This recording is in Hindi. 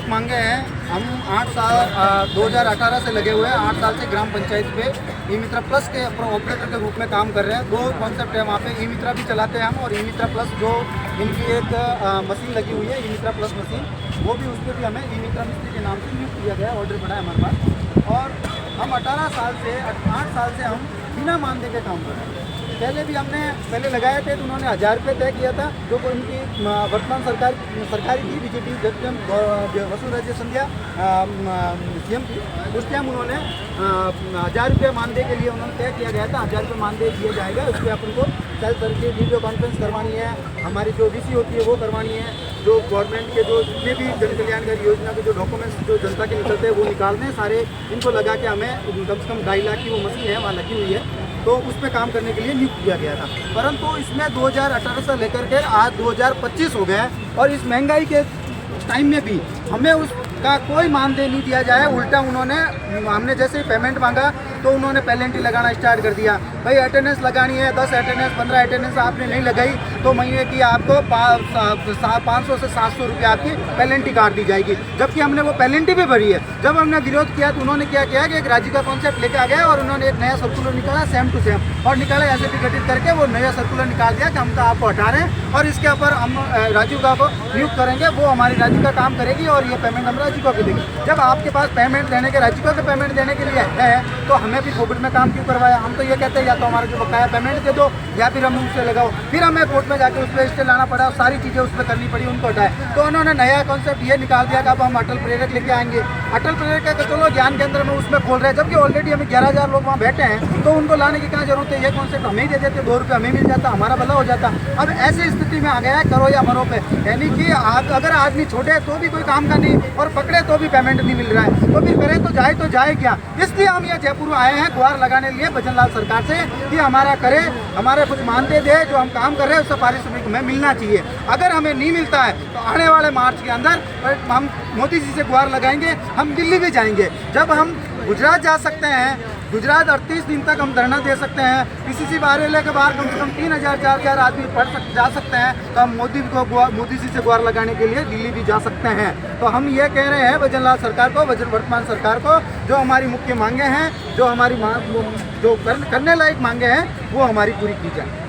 प्रमुख मांगे हैं। हम 2018 से लगे हुए हैं, 8 साल से ग्राम पंचायत पे ई मित्रा प्लस के ऑपरेटर के रूप में काम कर रहे हैं। 2 कॉन्सेप्ट है वहाँ पे, ई मित्रा भी चलाते हैं हम, और ई मित्रा प्लस जो इनकी एक मशीन लगी हुई है, ई मित्रा प्लस मशीन, वो भी, उस पर भी हमें ई मित्रा मिस्त्री के नाम से नियुक्त किया गया है, ऑर्डर पड़ा है हमारे पास। और हम 8 साल से हम बिना मानदेय के काम कर रहे हैं। पहले भी हमने लगाए थे तो उन्होंने 1000 रुपये तय किया था, जो उनकी वर्तमान सरकारी थी बीजेपी, जब वसुंधरा सिंधिया सीएम थी, उस टाइम उन्होंने 1000 रुपये मानदेय के लिए उन्होंने तय किया गया था। 1000 रुपये मानदेय दिया जाएगा, उस पर अपन को सेल्फ सर्विस वीडियो कॉन्फ्रेंस करवानी है, हमारी जो वीसी होती है वो करवानी है, जो गवर्नमेंट के जो जितने भी जन कल्याणकारी योजना के जो डॉक्यूमेंट्स जो जनता के निकलते हैं वो निकालने हैं सारे, इनको लगा के हमें कम से कम 2.5 लाख की वो मशीन है वहाँ लगी हुई है, तो उस पर काम करने के लिए नियुक्त किया गया था। परंतु इसमें 2018 से लेकर के आज 2025 हो गया, और इस महंगाई के टाइम में भी हमें उसका कोई मानदेय नहीं दिया जाए। उल्टा हमने जैसे ही पेमेंट मांगा तो उन्होंने पेनल्टी लगाना स्टार्ट कर दिया। भाई अटेंडेंस लगानी है, 10 अटेंडेंस 15 अटेंडेंस आपने नहीं लगाई तो महीने की आपको 500 से 700 रुपये आपकी पेनल्टी काट दी जाएगी, जबकि हमने वो पेनल्टी भी भरी है। जब हमने विरोध किया तो उन्होंने क्या किया कि एक राज्य का कॉन्सेप्ट लेके आ गया, और उन्होंने एक नया सर्कुलर निकाला सेम टू सेम, और निकाला ऐसे भी गठित करके वो नया सर्कुलर निकाल दिया कि हम तो आपको हटा रहे हैं, और इसके ऊपर हम राजिका को नियुक्त करेंगे, वो हमारी राजिका काम करेगी, और ये पेमेंट हम राजिका को देंगे। जब आपके पास पेमेंट देने के, राजिका के पेमेंट देने के लिए है, तो हमें भी कोविड में काम क्यों करवाया? हम तो ये कहते हैं या तो हमारा जो बकाया पेमेंट दे दो, या फिर हम उससे लगाओ। फिर हमें कोर्ट में जाके उस पर स्टे लाना पड़ा, और सारी चीज़ें उस पर करनी पड़ी, उनको हटाए। तो उन्होंने नया कॉन्सेप्ट ये निकाल दिया कि अब हम अटल प्रेरक लेके आएंगे। अटल प्रेरक का चलो ज्ञान केंद्र में उसमें खोल रहे हैं, जबकि ऑलरेडी हमें 11,000 लोग वहाँ बैठे हैं, तो उनको लाने की क्या जरूरत है? ये कॉन्सेप्ट हमें ही दे देते, 2 रुपये हमें मिल जाता, हमारा भला हो जाता। अब ऐसी स्थिति में आ गया है करो या मरो पे, यानी कि अगर आदमी छोड़े तो भी कोई काम का नहीं, और पकड़े तो भी पेमेंट नहीं मिल रहा है, तो फिर करे तो जाए क्या? इसलिए हम ये जयपुर आए हैं गुहार लगाने लिए भजन लाल सरकार से कि हमारा करे, हमारे कुछ मानदेय दे, जो हम काम कर रहे हैं उससे पारिश्रमिक हमें मिलना चाहिए। अगर हमें नहीं मिलता है तो आने वाले मार्च के अंदर हम मोदी जी से गुहार लगाएंगे, हम दिल्ली भी जाएंगे। जब हम गुजरात जा सकते हैं, गुजरात 38 दिन तक हम धरना दे सकते हैं, पीसीसी कार्यालय के बाहर कम से कम 3,000-4,000 आदमी जा सकते हैं, तो हम मोदी जी से गुहार लगाने के लिए दिल्ली भी जा सकते हैं। तो हम ये कह रहे हैं भजन लाल सरकार को, वर्तमान सरकार को, जो हमारी मुख्य मांगे हैं, जो हमारी जो करने लायक मांगे हैं, वो हमारी पूरी की जाए।